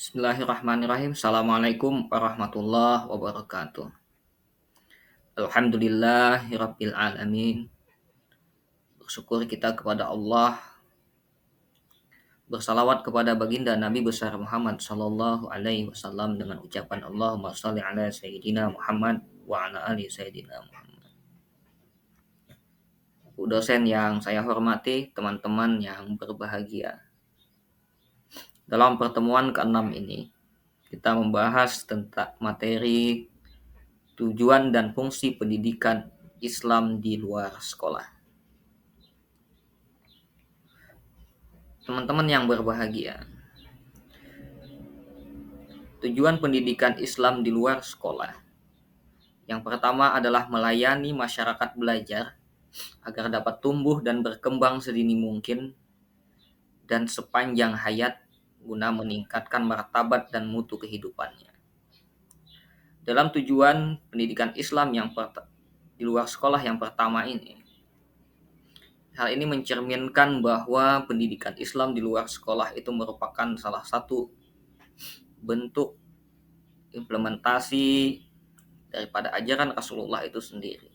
Bismillahirrahmanirrahim. Assalamualaikum warahmatullahi wabarakatuh. Alhamdulillahirabbil alamin. Bersyukur kita kepada Allah, bersalawat kepada baginda Nabi besar Muhammad sallallahu alaihi wasallam dengan ucapan Allahumma shalli ala sayyidina Muhammad wa ala ali sayyidina Muhammad. Bu dosen yang saya hormati, teman-teman yang berbahagia. Dalam pertemuan ke-6 ini, kita membahas tentang materi tujuan dan fungsi pendidikan Islam di luar sekolah. Teman-teman yang berbahagia, tujuan pendidikan Islam di luar sekolah. Yang pertama adalah melayani masyarakat belajar agar dapat tumbuh dan berkembang sedini mungkin dan sepanjang hayat guna meningkatkan martabat dan mutu kehidupannya. Dalam tujuan pendidikan Islam di luar sekolah yang pertama ini, hal ini mencerminkan bahwa pendidikan Islam di luar sekolah itu merupakan salah satu bentuk implementasi daripada ajaran Rasulullah itu sendiri.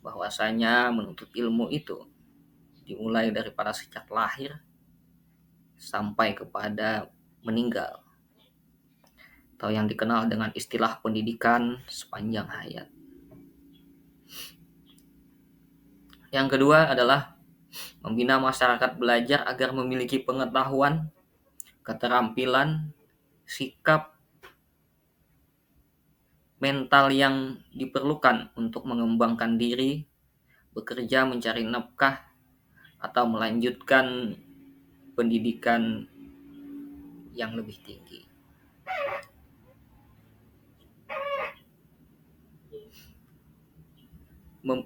Bahwasanya menuntut ilmu itu dimulai daripada sejak lahir sampai kepada meninggal, atau yang dikenal dengan istilah pendidikan sepanjang hayat. Yang kedua adalah membina masyarakat belajar agar memiliki pengetahuan, keterampilan, sikap, mental yang diperlukan untuk mengembangkan diri, bekerja mencari nafkah, atau melanjutkan pendidikan yang lebih tinggi.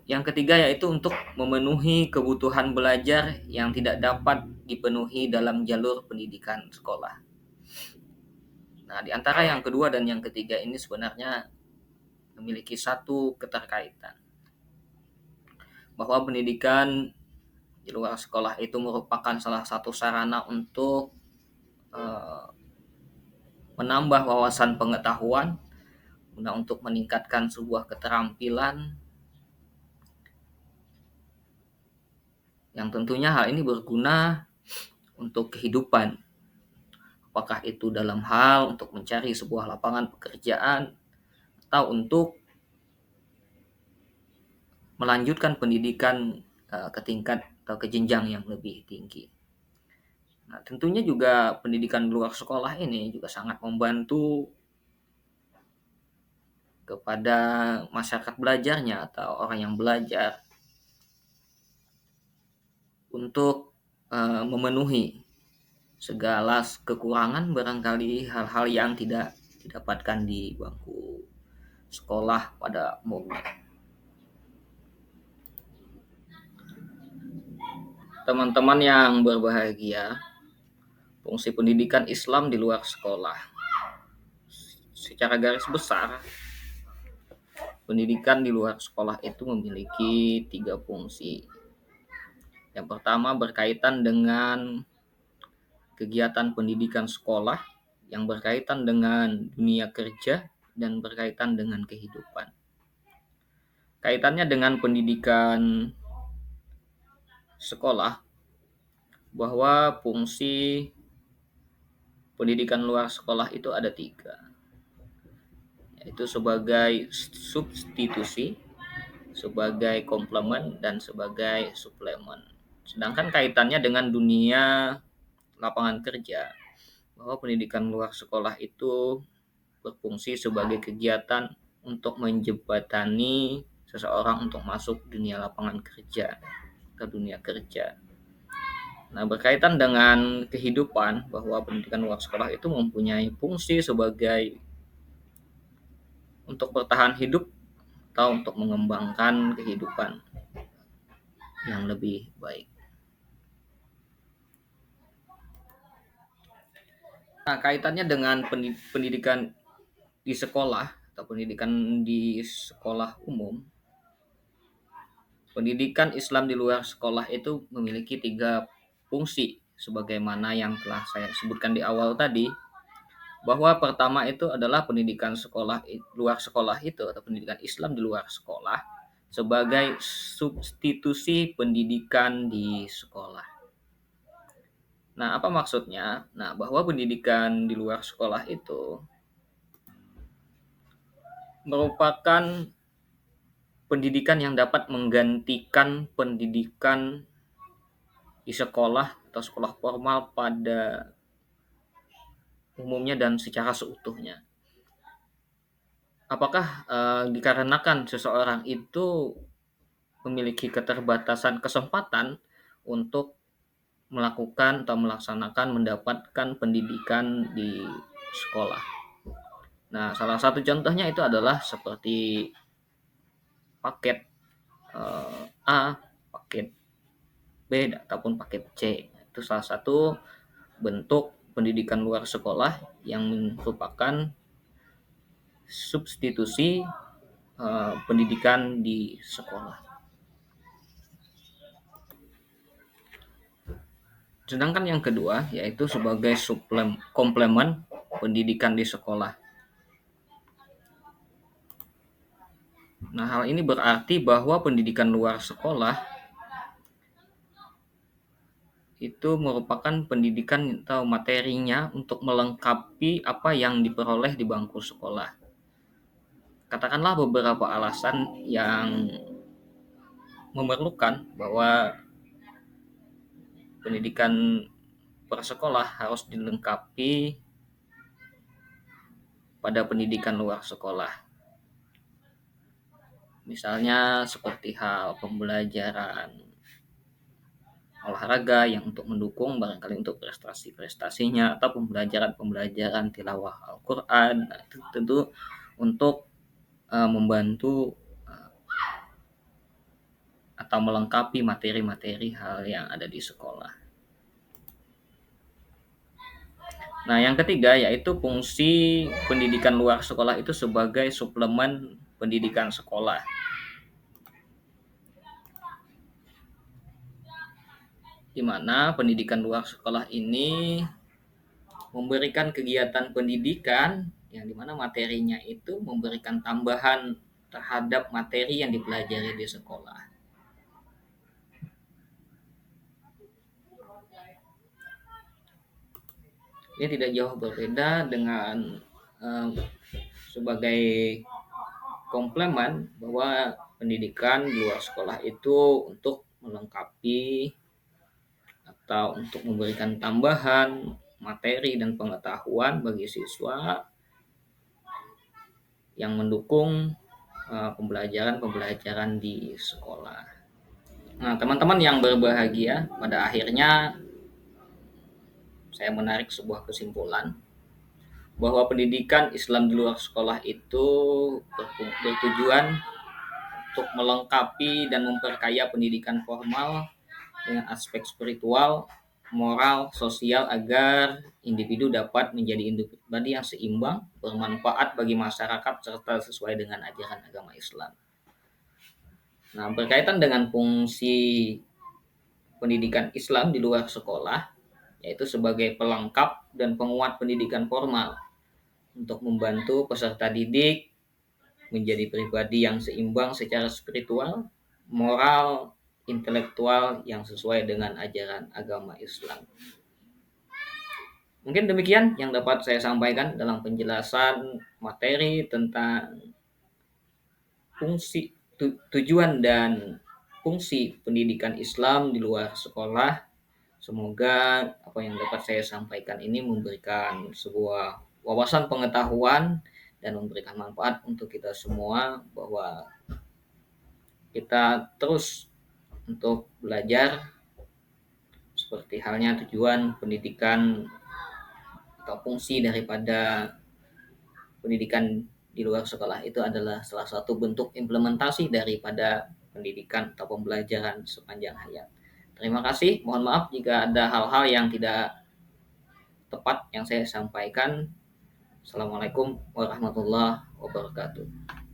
Yang ketiga yaitu untuk memenuhi kebutuhan belajar yang tidak dapat dipenuhi dalam jalur pendidikan sekolah. Nah, di antara yang kedua dan yang ketiga ini sebenarnya memiliki satu keterkaitan. Bahwa pendidikan di luar sekolah itu merupakan salah satu sarana untuk menambah wawasan pengetahuan, guna untuk meningkatkan sebuah keterampilan yang tentunya hal ini berguna untuk kehidupan. Apakah itu dalam hal untuk mencari sebuah lapangan pekerjaan atau untuk melanjutkan pendidikan ke tingkat atau ke jenjang yang lebih tinggi. Nah, tentunya juga pendidikan di luar sekolah ini juga sangat membantu kepada masyarakat belajarnya atau orang yang belajar untuk memenuhi segala kekurangan barangkali hal-hal yang tidak didapatkan di bangku sekolah pada umumnya. Teman-teman yang berbahagia, fungsi pendidikan Islam di luar sekolah. Secara garis besar, pendidikan di luar sekolah itu memiliki 3 fungsi. Yang pertama berkaitan dengan kegiatan pendidikan sekolah yang berkaitan dengan dunia kerja dan berkaitan dengan kehidupan. Kaitannya dengan pendidikan sekolah, bahwa fungsi pendidikan luar sekolah itu ada 3, yaitu sebagai substitusi, sebagai komplement, dan sebagai suplemen. Sedangkan kaitannya dengan dunia lapangan kerja, bahwa pendidikan luar sekolah itu berfungsi sebagai kegiatan untuk menjembatani seseorang untuk masuk dunia lapangan kerja ke dunia kerja. Nah, berkaitan dengan kehidupan, bahwa pendidikan luar sekolah itu mempunyai fungsi sebagai untuk bertahan hidup atau untuk mengembangkan kehidupan yang lebih baik. Nah, kaitannya dengan pendidikan di sekolah atau pendidikan di sekolah umum, pendidikan Islam di luar sekolah itu memiliki 3 fungsi sebagaimana yang telah saya sebutkan di awal tadi, bahwa pertama itu adalah pendidikan sekolah luar sekolah itu atau pendidikan Islam di luar sekolah sebagai substitusi pendidikan di sekolah. Nah, apa maksudnya? Nah, bahwa pendidikan di luar sekolah itu merupakan pendidikan yang dapat menggantikan pendidikan di sekolah atau sekolah formal pada umumnya dan secara seutuhnya. Apakah dikarenakan seseorang itu memiliki keterbatasan kesempatan untuk melakukan atau melaksanakan mendapatkan pendidikan di sekolah? Nah, salah satu contohnya itu adalah seperti paket A, paket B, ataupun paket C. Itu salah satu bentuk pendidikan luar sekolah yang merupakan substitusi pendidikan di sekolah. Sedangkan yang kedua yaitu sebagai komplemen pendidikan di sekolah. Nah, hal ini berarti bahwa pendidikan luar sekolah itu merupakan pendidikan atau materinya untuk melengkapi apa yang diperoleh di bangku sekolah. Katakanlah beberapa alasan yang memerlukan bahwa pendidikan prasekolah harus dilengkapi pada pendidikan luar sekolah. Misalnya seperti hal pembelajaran olahraga yang untuk mendukung barangkali untuk prestasi-prestasinya atau pembelajaran tilawah Al-Quran. Nah, itu tentu untuk membantu atau melengkapi materi-materi hal yang ada di sekolah. Nah, yang ketiga yaitu fungsi pendidikan luar sekolah itu sebagai suplemen pendidikan sekolah. Di mana pendidikan luar sekolah ini memberikan kegiatan pendidikan yang dimana materinya itu memberikan tambahan terhadap materi yang dipelajari di sekolah. Ini tidak jauh berbeda dengan sebagai komplemen bahwa pendidikan di luar sekolah itu untuk melengkapi atau untuk memberikan tambahan materi dan pengetahuan bagi siswa yang mendukung pembelajaran di sekolah. Nah, teman-teman yang berbahagia, pada akhirnya saya menarik sebuah kesimpulan bahwa pendidikan Islam di luar sekolah itu bertujuan untuk melengkapi dan memperkaya pendidikan formal dengan aspek spiritual, moral, sosial agar individu dapat menjadi individu yang seimbang, bermanfaat bagi masyarakat serta sesuai dengan ajaran agama Islam. Nah, berkaitan dengan fungsi pendidikan Islam di luar sekolah, yaitu sebagai pelengkap dan penguat pendidikan formal untuk membantu peserta didik menjadi pribadi yang seimbang secara spiritual, moral, intelektual yang sesuai dengan ajaran agama Islam. Mungkin demikian yang dapat saya sampaikan dalam penjelasan materi tentang fungsi, tujuan dan fungsi pendidikan Islam di luar sekolah. Semoga apa yang dapat saya sampaikan ini memberikan sebuah wawasan pengetahuan dan memberikan manfaat untuk kita semua bahwa kita terus untuk belajar seperti halnya tujuan pendidikan atau fungsi daripada pendidikan di luar sekolah itu adalah salah satu bentuk implementasi daripada pendidikan atau pembelajaran sepanjang hayat. Terima kasih, mohon maaf jika ada hal-hal yang tidak tepat yang saya sampaikan. Assalamualaikum warahmatullahi wabarakatuh.